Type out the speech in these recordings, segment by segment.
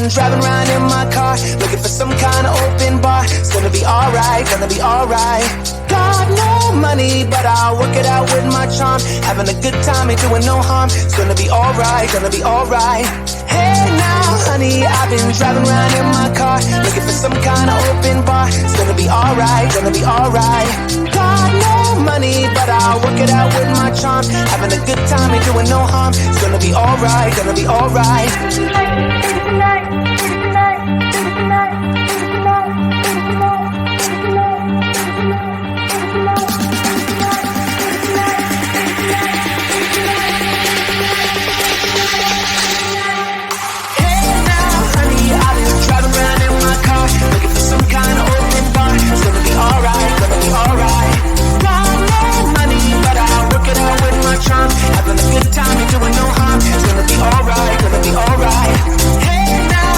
been driving around in my car, looking for some kind of open bar. It's gonna be alright, gonna be alright. Got no money, but I'll work it out with my charm. Having a good time, ain't doing no harm. It's gonna be alright, gonna be alright. Hey now, honey, I've been driving around in my car, looking for some kind of open bar. It's gonna be alright, gonna be alright. Got no money, but I'll work it out with my charm. Having a good time, ain't doing no harm. It's gonna be alright, gonna be alright. Some kind of open bar. It's gonna be alright, gonna be alright. Got no money, but I'll work it out with my charm. Having a good time, ain't doing no harm. It's gonna be alright, gonna be alright. Hey now,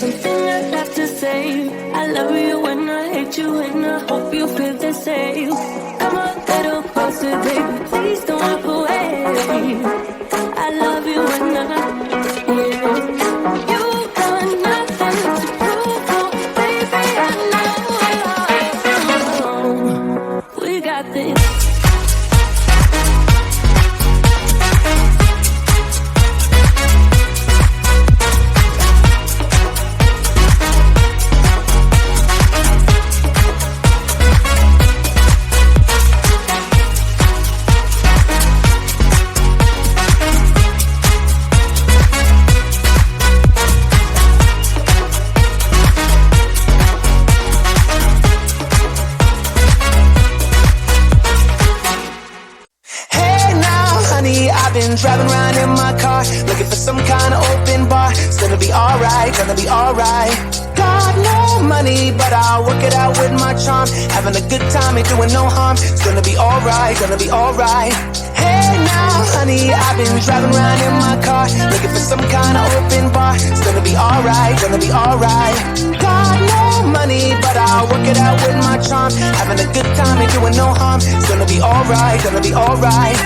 something I'd have to say. I love you and I hate you and I hope you feel the same. Come a little closer, baby, please don't walk away. I love you and you've got nothing to prove, oh, baby, I know. We got this. Driving around in my car, looking for some kind of open bar. It's gonna be alright, gonna be alright. Got no money, but I'll work it out with my charm. Having a good time, ain't doing no harm. It's gonna be alright, gonna be alright. Hey now, honey, I've been driving around in my car, looking for some kind of open bar. It's gonna be alright, gonna be alright. Got no money, but I'll work it out with my charm. Having a good time, ain't doing no harm. It's gonna be alright, gonna be alright.